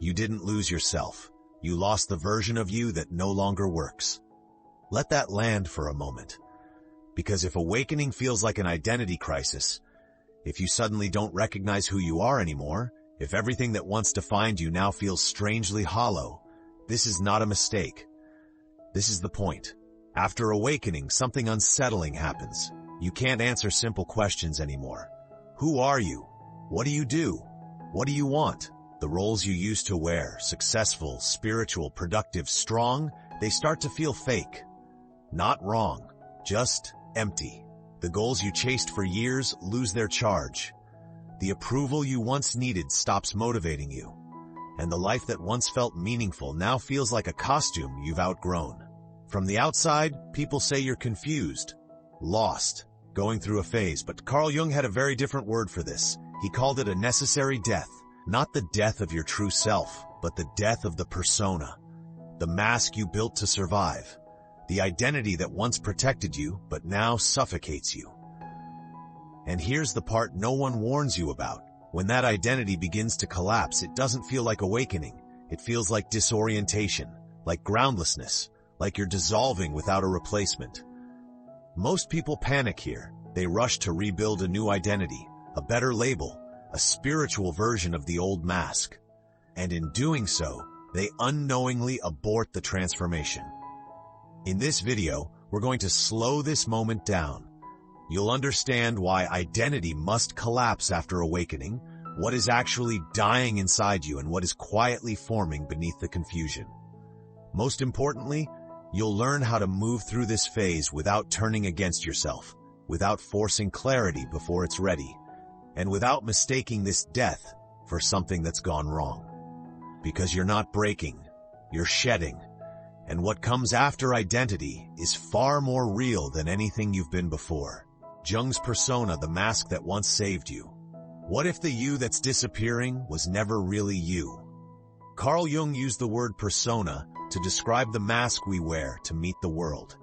You didn't lose yourself. You lost the version of you that no longer works. Let that land for a moment. Because if awakening feels like an identity crisis, if you suddenly don't recognize who you are anymore, if everything that once defined you now feels strangely hollow, this is not a mistake. This is the point. After awakening, something unsettling happens. You can't answer simple questions anymore. Who are you? What do you do? What do you want? The roles you used to wear, successful, spiritual, productive, strong, they start to feel fake. Not wrong, just empty. The goals you chased for years lose their charge. The approval you once needed stops motivating you. And the life that once felt meaningful now feels like a costume you've outgrown. From the outside, people say you're confused, lost, going through a phase, but Carl Jung had a very different word for this. He called it a necessary death. Not the death of your true self, but the death of the persona, the mask you built to survive, the identity that once protected you, but now suffocates you. And here's the part no one warns you about. When that identity begins to collapse, it doesn't feel like awakening. It feels like disorientation, like groundlessness, like you're dissolving without a replacement. Most people panic here. They rush to rebuild a new identity, a better label, a spiritual version of the old mask. And in doing so, they unknowingly abort the transformation. In this video, we're going to slow this moment down. You'll understand why identity must collapse after awakening, what is actually dying inside you, and what is quietly forming beneath the confusion. Most importantly, you'll learn how to move through this phase without turning against yourself, without forcing clarity before it's ready, and without mistaking this death for something that's gone wrong. Because you're not breaking, you're shedding, and what comes after identity is far more real than anything you've been before. Jung's persona, the mask that once saved you. What if the you that's disappearing was never really you? Carl Jung used the word persona to describe the mask we wear to meet the world.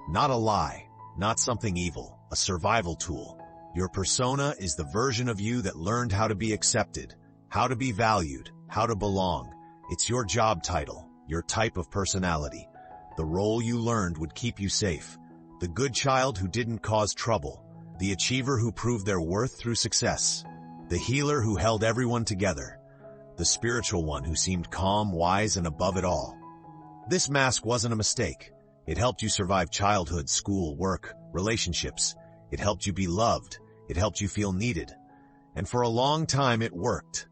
Not a lie, not something evil, a survival tool. Your persona is the version of you that learned how to be accepted, how to be valued, how to belong. It's your job title, your type of personality. The role you learned would keep you safe. The good child who didn't cause trouble. The achiever who proved their worth through success. The healer who held everyone together. The spiritual one who seemed calm, wise, and above it all. This mask wasn't a mistake. It helped you survive childhood, school, work, relationships. It helped you be loved. It helped you feel needed. And for a long time it worked.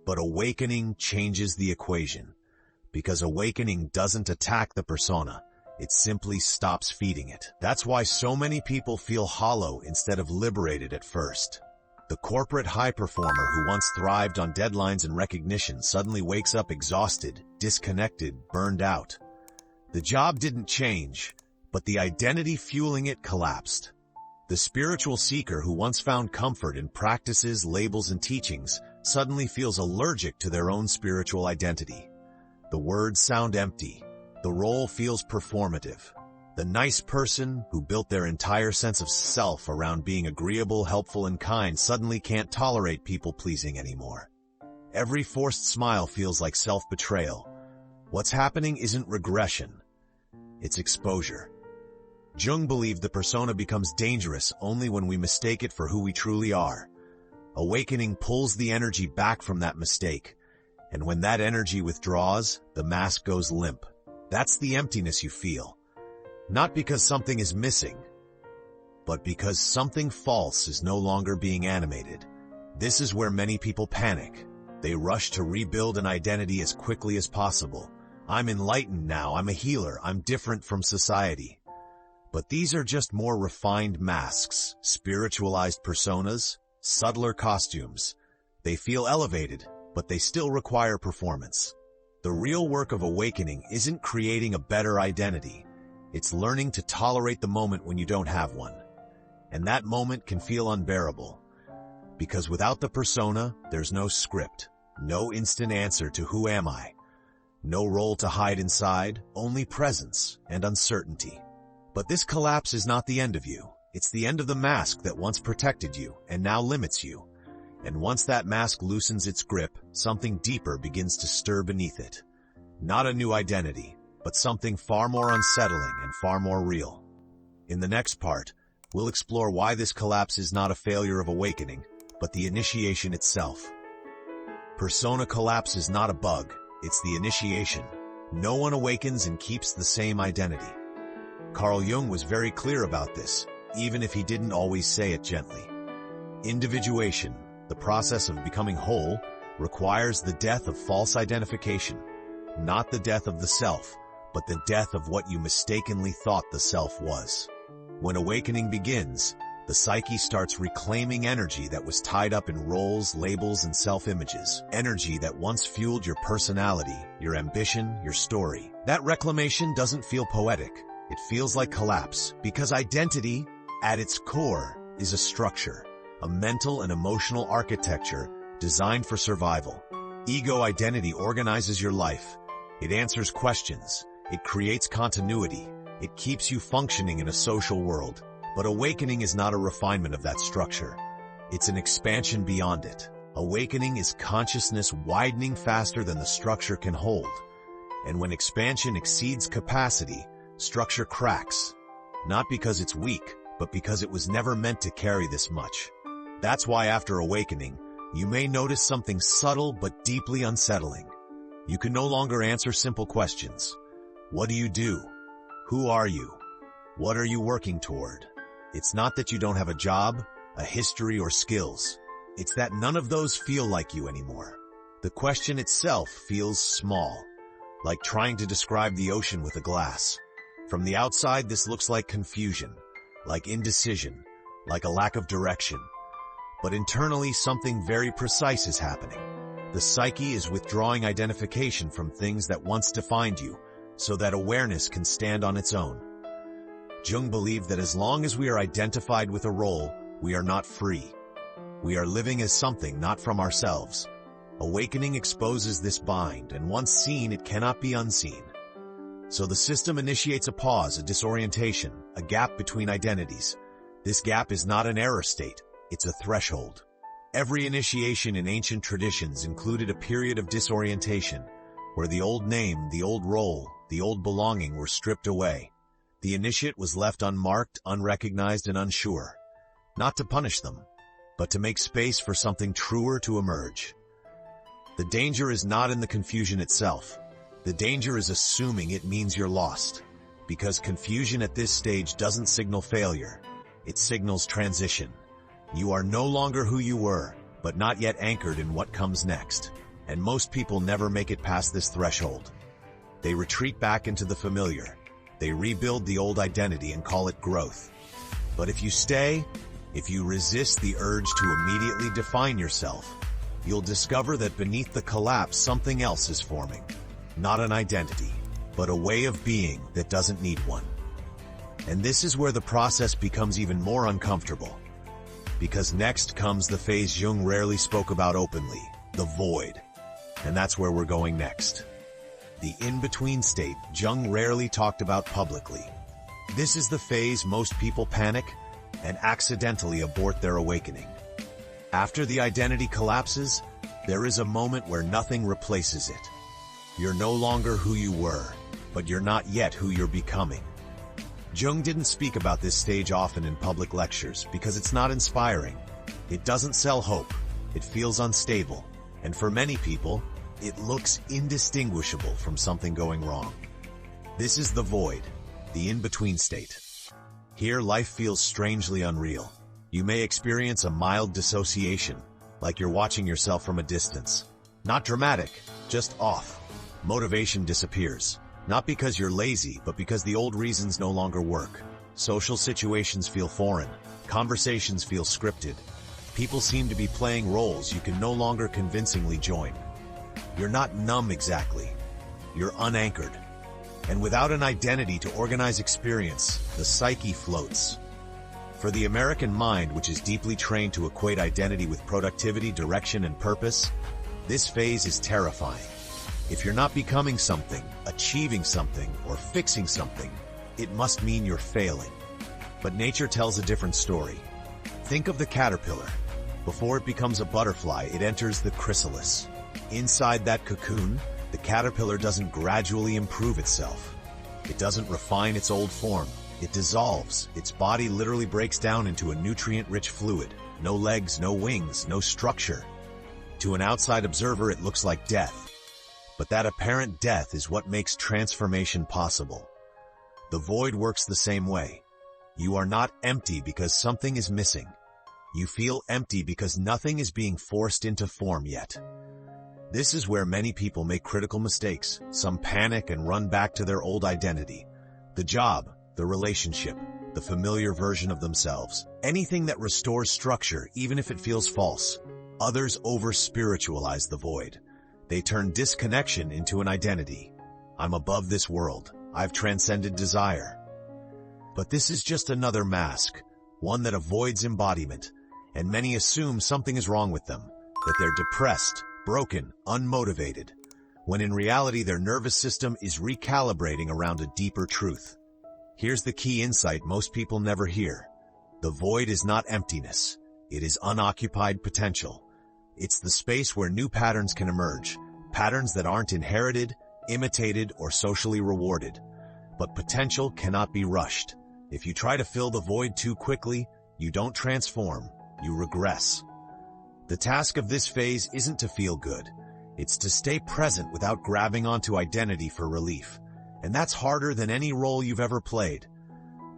But awakening changes the equation. Because awakening doesn't attack the persona. It simply stops feeding it. That's why so many people feel hollow instead of liberated at first. The corporate high performer who once thrived on deadlines and recognition suddenly wakes up exhausted, disconnected, burned out. The job didn't change, but the identity fueling it collapsed. The spiritual seeker who once found comfort in practices, labels, and teachings suddenly feels allergic to their own spiritual identity. The words sound empty. The role feels performative. The nice person who built their entire sense of self around being agreeable, helpful, and kind suddenly can't tolerate people-pleasing anymore. Every forced smile feels like self-betrayal. What's happening isn't regression. It's exposure. Jung believed the persona becomes dangerous only when we mistake it for who we truly are. Awakening pulls the energy back from that mistake, and when that energy withdraws, the mask goes limp. That's the emptiness you feel. Not because something is missing, but because something false is no longer being animated. This is where many people panic. They rush to rebuild an identity as quickly as possible. I'm enlightened now, I'm a healer, I'm different from society. But these are just more refined masks, spiritualized personas, subtler costumes. They feel elevated, but they still require performance. The real work of awakening isn't creating a better identity. It's learning to tolerate the moment when you don't have one. And that moment can feel unbearable. Because without the persona, there's no script, no instant answer to who am I. No role to hide inside, only presence and uncertainty. But this collapse is not the end of you. It's the end of the mask that once protected you and now limits you. And once that mask loosens its grip, something deeper begins to stir beneath it. Not a new identity, but something far more unsettling and far more real. In the next part, we'll explore why this collapse is not a failure of awakening, but the initiation itself. Persona collapse is not a bug, it's the initiation. No one awakens and keeps the same identity. Carl Jung was very clear about this, even if he didn't always say it gently. Individuation, the process of becoming whole, requires the death of false identification. Not the death of the self, but the death of what you mistakenly thought the self was. When awakening begins, the psyche starts reclaiming energy that was tied up in roles, labels, and self-images. Energy that once fueled your personality, your ambition, your story. That reclamation doesn't feel poetic. It feels like collapse, because identity, at its core, is a structure, a mental and emotional architecture designed for survival. Ego identity organizes your life. It answers questions. It creates continuity. It keeps you functioning in a social world. But awakening is not a refinement of that structure. It's an expansion beyond it. Awakening is consciousness widening faster than the structure can hold. And when expansion exceeds capacity, structure cracks. Not because it's weak, but because it was never meant to carry this much. That's why after awakening, you may notice something subtle but deeply unsettling. You can no longer answer simple questions. What do you do? Who are you? What are you working toward? It's not that you don't have a job, a history, or skills. It's that none of those feel like you anymore. The question itself feels small, like trying to describe the ocean with a glass. From the outside, this looks like confusion, like indecision, like a lack of direction. But internally, something very precise is happening. The psyche is withdrawing identification from things that once defined you, so that awareness can stand on its own. Jung believed that as long as we are identified with a role, we are not free. We are living as something not from ourselves. Awakening exposes this bind, and once seen, it cannot be unseen. So the system initiates a pause, a disorientation, a gap between identities. This gap is not an error state, it's a threshold. Every initiation in ancient traditions included a period of disorientation, where the old name, the old role, the old belonging were stripped away. The initiate was left unmarked, unrecognized, and unsure. Not to punish them, but to make space for something truer to emerge. The danger is not in the confusion itself. The danger is assuming it means you're lost. Because confusion at this stage doesn't signal failure. It signals transition. You are no longer who you were, but not yet anchored in what comes next. And most people never make it past this threshold. They retreat back into the familiar. They rebuild the old identity and call it growth. But if you stay, if you resist the urge to immediately define yourself, you'll discover that beneath the collapse something else is forming. Not an identity, but a way of being that doesn't need one. And this is where the process becomes even more uncomfortable. Because next comes the phase Jung rarely spoke about openly, the void. And that's where we're going next. The in-between state Jung rarely talked about publicly. This is the phase most people panic and accidentally abort their awakening. After the identity collapses, there is a moment where nothing replaces it. You're no longer who you were, but you're not yet who you're becoming. Jung didn't speak about this stage often in public lectures because it's not inspiring. It doesn't sell hope. It feels unstable. And for many people, it looks indistinguishable from something going wrong. This is the void, the in-between state. Here, life feels strangely unreal. You may experience a mild dissociation, like you're watching yourself from a distance. Not dramatic, just off. Motivation disappears. Not because you're lazy, but because the old reasons no longer work. Social situations feel foreign. Conversations feel scripted. People seem to be playing roles you can no longer convincingly join. You're not numb exactly. You're unanchored. And without an identity to organize experience, the psyche floats. For the American mind, which is deeply trained to equate identity with productivity, direction, and purpose, this phase is terrifying. If you're not becoming something, achieving something, or fixing something, it must mean you're failing. But nature tells a different story. Think of the caterpillar. Before it becomes a butterfly, it enters the chrysalis. Inside that cocoon, the caterpillar doesn't gradually improve itself. It doesn't refine its old form. It dissolves. Its body literally breaks down into a nutrient-rich fluid. No legs, no wings, no structure. To an outside observer, it looks like death. But that apparent death is what makes transformation possible. The void works the same way. You are not empty because something is missing. You feel empty because nothing is being forced into form yet. This is where many people make critical mistakes. Some panic and run back to their old identity. The job, the relationship, the familiar version of themselves. Anything that restores structure, even if it feels false. Others over-spiritualize the void. They turn disconnection into an identity. I'm above this world. I've transcended desire. But this is just another mask, one that avoids embodiment, and many assume something is wrong with them, that they're depressed, broken, unmotivated, when in reality their nervous system is recalibrating around a deeper truth. Here's the key insight most people never hear. The void is not emptiness. It is unoccupied potential. It's the space where new patterns can emerge, patterns that aren't inherited, imitated, or socially rewarded. But potential cannot be rushed. If you try to fill the void too quickly, you don't transform, you regress. The task of this phase isn't to feel good. It's to stay present without grabbing onto identity for relief. And that's harder than any role you've ever played.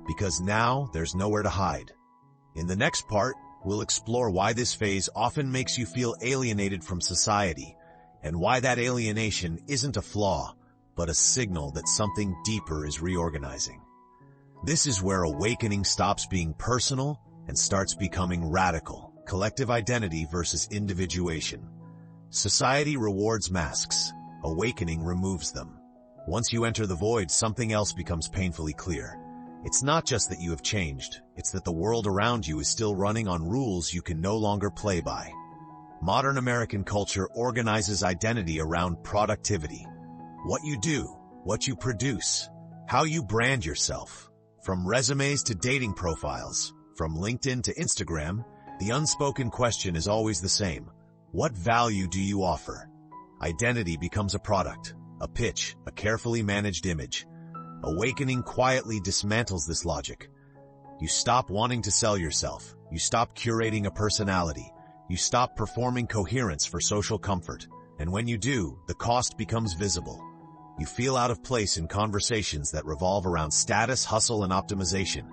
Because now there's nowhere to hide. In the next part, we'll explore why this phase often makes you feel alienated from society, and why that alienation isn't a flaw, but a signal that something deeper is reorganizing. This is where awakening stops being personal and starts becoming radical. Collective identity versus individuation. Society rewards masks. Awakening removes them. Once you enter the void, something else becomes painfully clear. It's not just that you have changed, it's that the world around you is still running on rules you can no longer play by. Modern American culture organizes identity around productivity. What you do, what you produce, how you brand yourself. From resumes to dating profiles, from LinkedIn to Instagram, the unspoken question is always the same. What value do you offer? Identity becomes a product, a pitch, a carefully managed image. Awakening quietly dismantles this logic. You stop wanting to sell yourself. You stop curating a personality. You stop performing coherence for social comfort. And when you do, the cost becomes visible. You feel out of place in conversations that revolve around status, hustle, and optimization.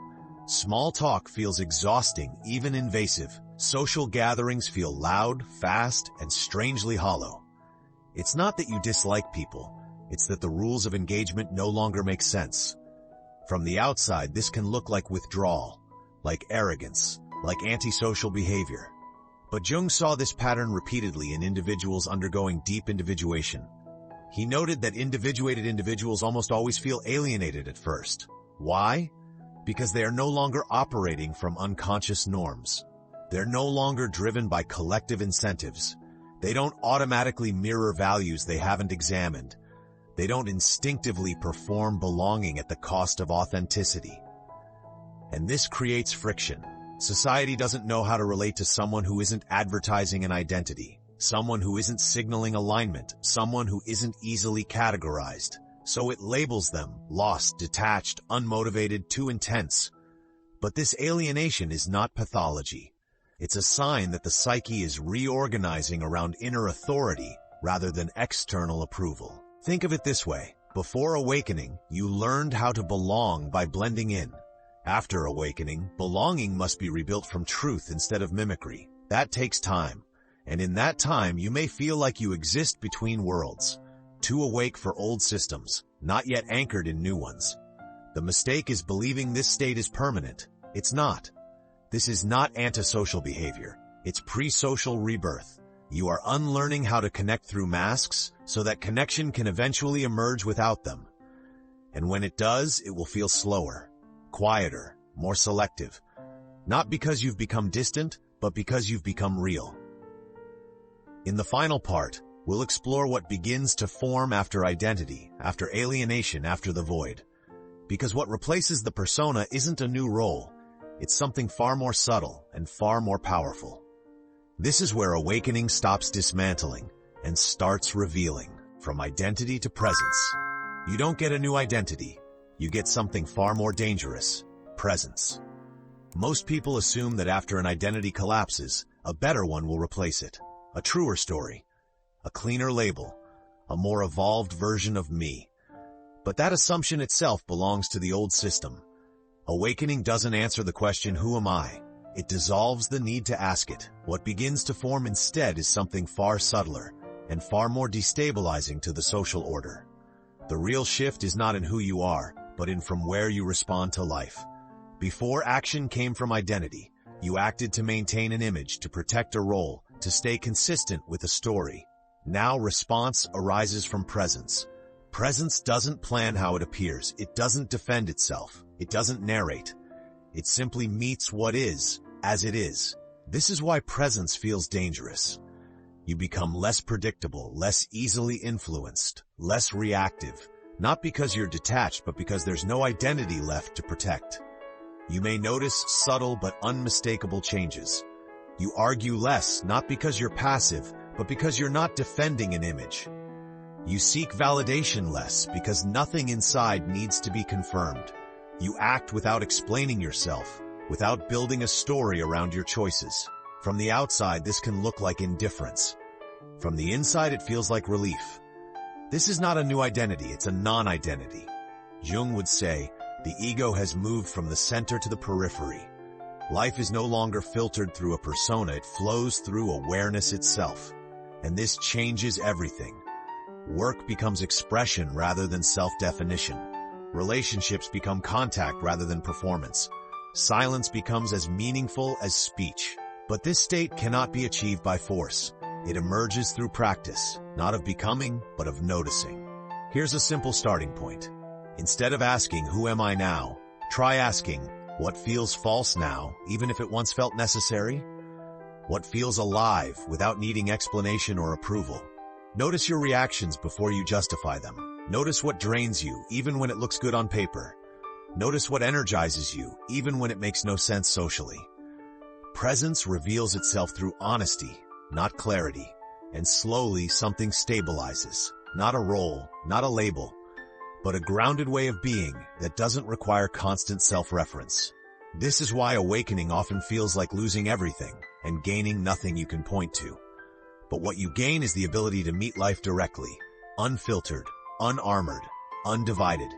Small talk feels exhausting, even invasive. Social gatherings feel loud, fast, and strangely hollow. It's not that you dislike people. It's that the rules of engagement no longer make sense. From the outside, this can look like withdrawal, like arrogance, like antisocial behavior. But Jung saw this pattern repeatedly in individuals undergoing deep individuation. He noted that individuated individuals almost always feel alienated at first. Why? Because they are no longer operating from unconscious norms. They're no longer driven by collective incentives. They don't automatically mirror values they haven't examined. They don't instinctively perform belonging at the cost of authenticity. And this creates friction. Society doesn't know how to relate to someone who isn't advertising an identity, someone who isn't signaling alignment, someone who isn't easily categorized. So it labels them lost, detached, unmotivated, too intense. But this alienation is not pathology. It's a sign that the psyche is reorganizing around inner authority rather than external approval. Think of it this way. Before awakening, you learned how to belong by blending in. After awakening, belonging must be rebuilt from truth instead of mimicry. That takes time. And in that time, you may feel like you exist between worlds. Too awake for old systems, not yet anchored in new ones. The mistake is believing this state is permanent. It's not. This is not antisocial behavior. It's pre-social rebirth. You are unlearning how to connect through masks so that connection can eventually emerge without them. And when it does, it will feel slower, quieter, more selective. Not because you've become distant, but because you've become real. In the final part, we'll explore what begins to form after identity, after alienation, after the void. Because what replaces the persona isn't a new role. It's something far more subtle and far more powerful. This is where awakening stops dismantling and starts revealing. From identity to presence. You don't get a new identity. You get something far more dangerous: presence. Most people assume that after an identity collapses, a better one will replace it. A truer story. A cleaner label. A more evolved version of me. But that assumption itself belongs to the old system. Awakening doesn't answer the question, who am I? It dissolves the need to ask it. What begins to form instead is something far subtler and far more destabilizing to the social order. The real shift is not in who you are, but in from where you respond to life. Before, action came from identity. You acted to maintain an image, to protect a role, to stay consistent with a story. Now response arises from presence. Presence doesn't plan how it appears. It doesn't defend itself. It doesn't narrate. It simply meets what is, as it is. This is why presence feels dangerous. You become less predictable, less easily influenced, less reactive, not because you're detached, but because there's no identity left to protect. You may notice subtle but unmistakable changes. You argue less, not because you're passive, but because you're not defending an image. You seek validation less, because nothing inside needs to be confirmed. You act without explaining yourself, without building a story around your choices. From the outside, this can look like indifference. From the inside, it feels like relief. This is not a new identity, it's a non-identity. Jung would say, the ego has moved from the center to the periphery. Life is no longer filtered through a persona, it flows through awareness itself. And this changes everything. Work becomes expression rather than self-definition. Relationships become contact rather than performance. Silence becomes as meaningful as speech. But this state cannot be achieved by force. It emerges through practice, not of becoming, but of noticing. Here's a simple starting point. Instead of asking, who am I now? Try asking, what feels false now, even if it once felt necessary? What feels alive without needing explanation or approval? Notice your reactions before you justify them. Notice what drains you, even when it looks good on paper. Notice what energizes you, even when it makes no sense socially. Presence reveals itself through honesty, not clarity, and slowly something stabilizes. Not a role, not a label, but a grounded way of being that doesn't require constant self-reference. This is why awakening often feels like losing everything and gaining nothing you can point to. But what you gain is the ability to meet life directly, unfiltered, unarmored, undivided.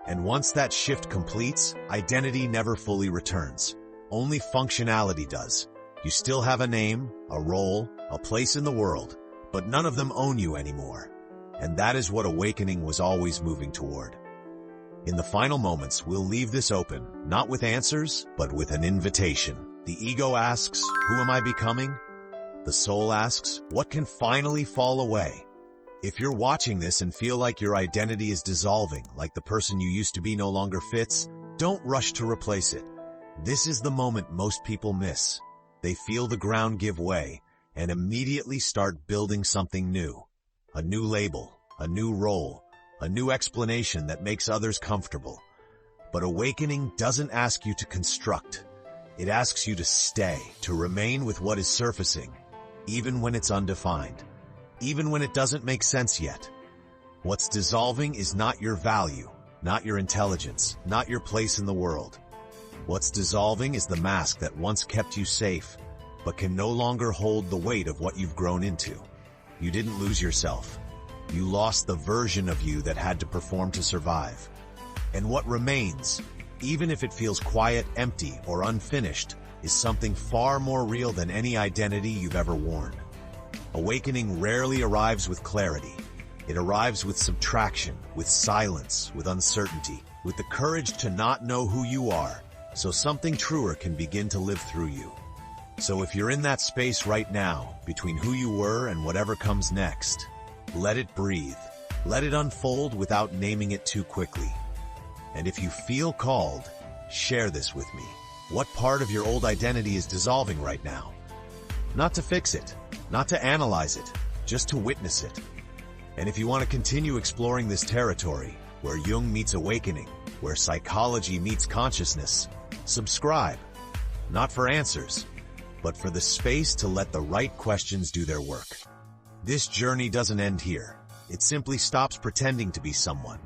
And once that shift completes, identity never fully returns. Only functionality does. You still have a name, a role, a place in the world, but none of them own you anymore. And that is what awakening was always moving toward. In the final moments, we'll leave this open, not with answers, but with an invitation. The ego asks, who am I becoming? The soul asks, what can finally fall away? If you're watching this and feel like your identity is dissolving, like the person you used to be no longer fits, don't rush to replace it. This is the moment most people miss. They feel the ground give way and immediately start building something new. A new label, a new role, a new explanation that makes others comfortable. But awakening doesn't ask you to construct. It asks you to stay, to remain with what is surfacing, even when it's undefined, even when it doesn't make sense yet. What's dissolving is not your value, not your intelligence, not your place in the world. What's dissolving is the mask that once kept you safe, but can no longer hold the weight of what you've grown into. You didn't lose yourself. You lost the version of you that had to perform to survive. And what remains, even if it feels quiet, empty, or unfinished, is something far more real than any identity you've ever worn. Awakening rarely arrives with clarity. It arrives with subtraction, with silence, with uncertainty, with the courage to not know who you are, so something truer can begin to live through you. So if you're in that space right now, between who you were and whatever comes next, let it breathe. Let it unfold without naming it too quickly. And if you feel called, share this with me. What part of your old identity is dissolving right now? Not to fix it, not to analyze it, just to witness it. And if you want to continue exploring this territory, where Jung meets awakening, where psychology meets consciousness, subscribe. Not for answers, but for the space to let the right questions do their work. This journey doesn't end here. It simply stops pretending to be someone